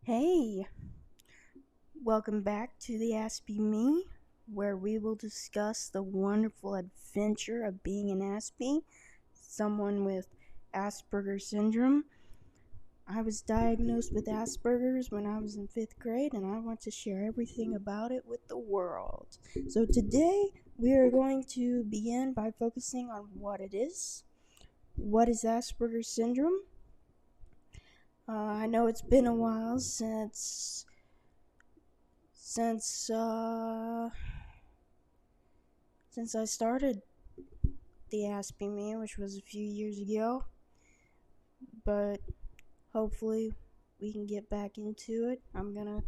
Hey, welcome back to the Aspie Me, where we will discuss the wonderful adventure of being an Aspie, someone with Asperger syndrome. I was diagnosed with Asperger's when I was in 5th grade, and I want to share everything about it with the world. So today, we are going to begin by focusing on what it is. What is Asperger's syndrome? I know it's been a while since I started the Aspie Me, which was a few years ago, but hopefully we can get back into it. I'm gonna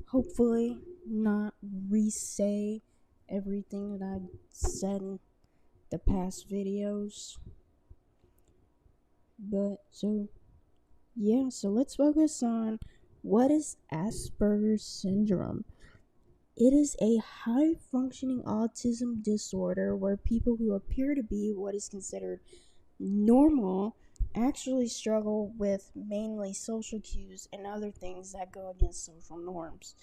hopefully not re-say everything that I said in the past videos. So let's focus on what is Asperger's syndrome. It is a high functioning autism disorder where people who appear to be what is considered normal actually struggle with mainly social cues and other things that go against social norms.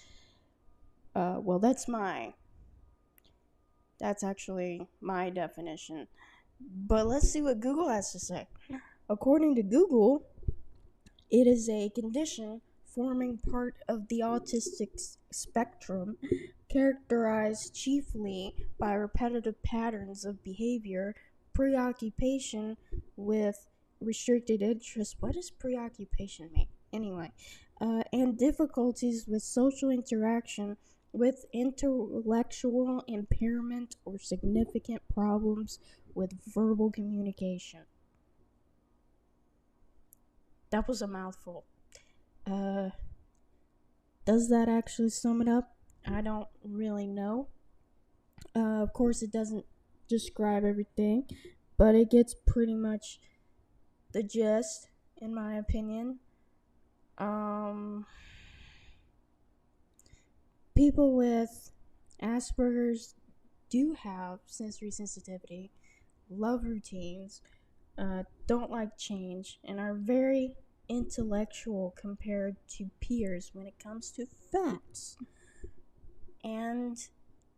Well, that's actually my definition. But let's see what Google has to say. According to Google, it is a condition forming part of the autistic spectrum characterized chiefly by repetitive patterns of behavior, preoccupation with restricted interest. What does preoccupation mean? Anyway, and difficulties with social interaction with intellectual impairment or significant problems with verbal communication. That was a mouthful. Uh, does that actually sum it up? I don't really know. Of course, it doesn't describe everything, but it gets pretty much the gist, in my opinion. People with Asperger's do have sensory sensitivity, love routines, don't like change, and are very intellectual compared to peers when it comes to facts. And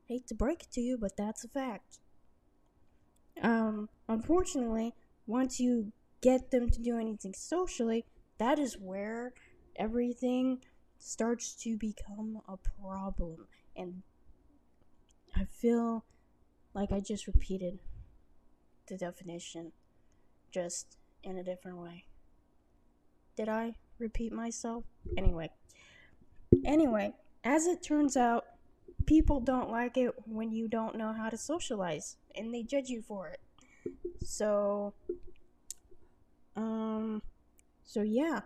hate to break it to you, but that's a fact. Unfortunately, once you get them to do anything socially, that is where everything starts to become a problem. And I feel like I just repeated the definition, just in a different way. Did I repeat myself? Anyway, as it turns out, people don't like it when you don't know how to socialize, and they judge you for it. So, um, so yeah,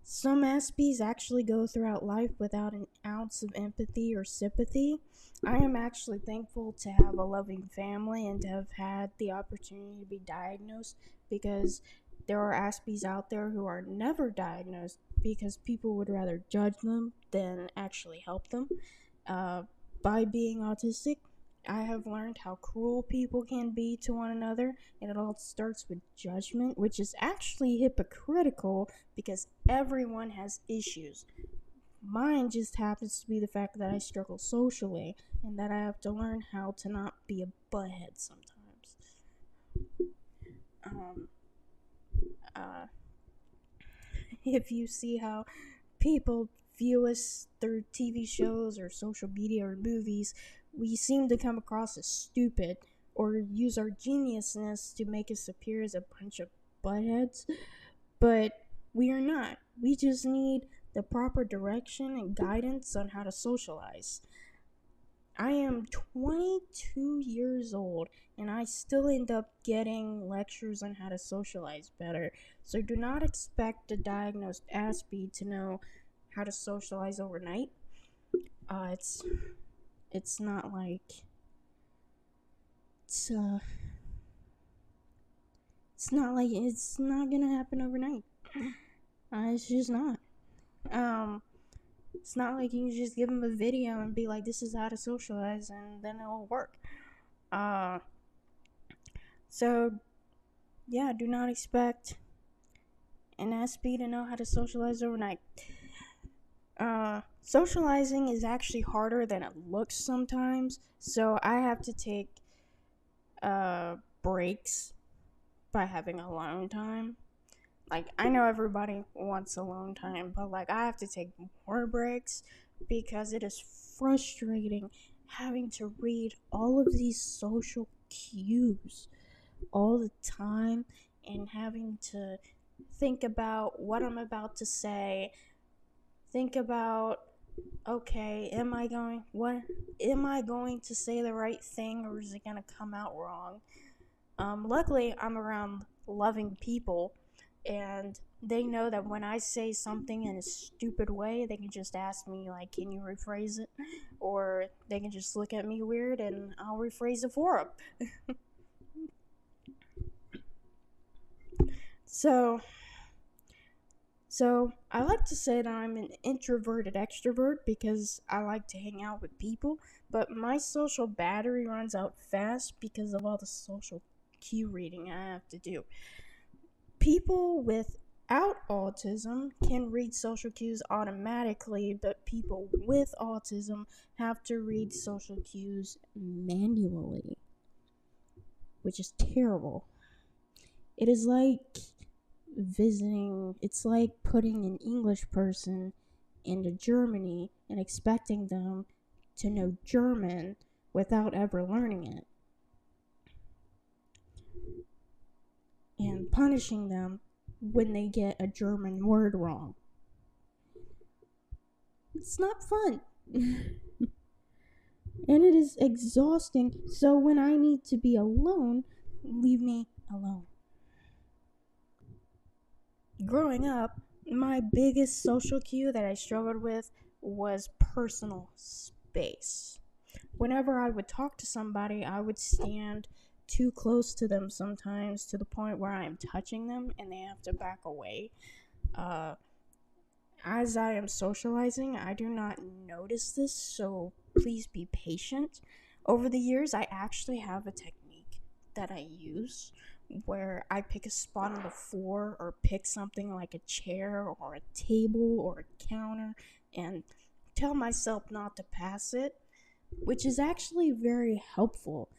some Aspies actually go throughout life without an ounce of empathy or sympathy. I am actually thankful to have a loving family and to have had the opportunity to be diagnosed, because there are Aspies out there who are never diagnosed because people would rather judge them than actually help them. By being autistic, I have learned how cruel people can be to one another, and it all starts with judgment, which is actually hypocritical because everyone has issues. Mine just happens to be the fact that I struggle socially and that I have to learn how to not be a butthead sometimes. Um, uh, if you see how people view us through TV shows or social media or movies, we seem to come across as stupid or use our geniusness to make us appear as a bunch of buttheads. But we are not. We just need the proper direction and guidance on how to socialize. I am 22 years old and I still end up getting lectures on how to socialize better. So do not expect a diagnosed Aspie to know how to socialize overnight. Uh, it's it's not like it's uh it's not gonna happen overnight. It's just not. Um, it's not like you can just give them a video and be like, "This is how to socialize," and then it'll work. Uh, so yeah, do not expect and ask me to know how to socialize overnight. Socializing is actually harder than it looks sometimes, so I have to take breaks by having alone time. Like, I know everybody wants alone time, but like, I have to take more breaks because it is frustrating having to read all of these social cues all the time and having to think about what I'm about to say. Think about, okay, am I going to say the right thing, or is it going to come out wrong? Luckily, I'm around loving people, and they know that when I say something in a stupid way, they can just ask me, like, can you rephrase it? Or they can just look at me weird, and I'll rephrase it for them. So I like to say that I'm an introverted extrovert because I like to hang out with people, but my social battery runs out fast because of all the social cue reading I have to do. People without autism can read social cues automatically, but people with autism have to read social cues manually, which is terrible. It is like it's like putting an English person into Germany and expecting them to know German without ever learning it, and punishing them when they get a German word wrong. It's not fun. And it is exhausting, so when I need to be alone, leave me alone. Growing up, my biggest social cue that I struggled with was personal space. Whenever I would talk to somebody, I would stand too close to them sometimes, to the point where I am touching them and they have to back away. As I am socializing, I do not notice this, so please be patient. Over the years, I actually have a technique that I use where I pick a spot on the floor or pick something like a chair or a table or a counter and tell myself not to pass it, which is actually very helpful.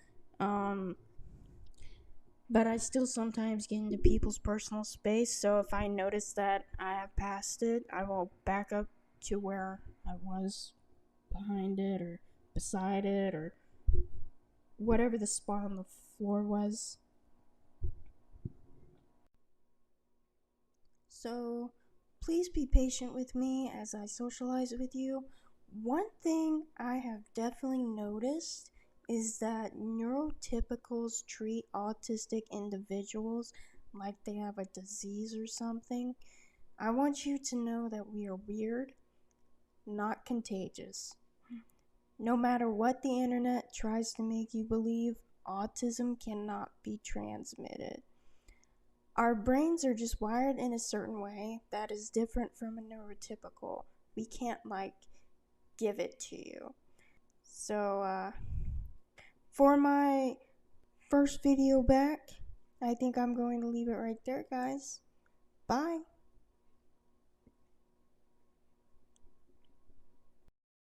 But I still sometimes get into people's personal space, so if I notice that I have passed it, I will back up to where I was, behind it or beside it or whatever the spot on the floor was. So please be patient with me as I socialize with you. One thing I have definitely noticed is that neurotypicals treat autistic individuals like they have a disease or something. I want you to know that we are weird, not contagious. No matter what the internet tries to make you believe, autism cannot be transmitted. Our brains are just wired in a certain way that is different from a neurotypical. We can't, give it to you. So, for my first video back, I think I'm going to leave it right there, guys. Bye.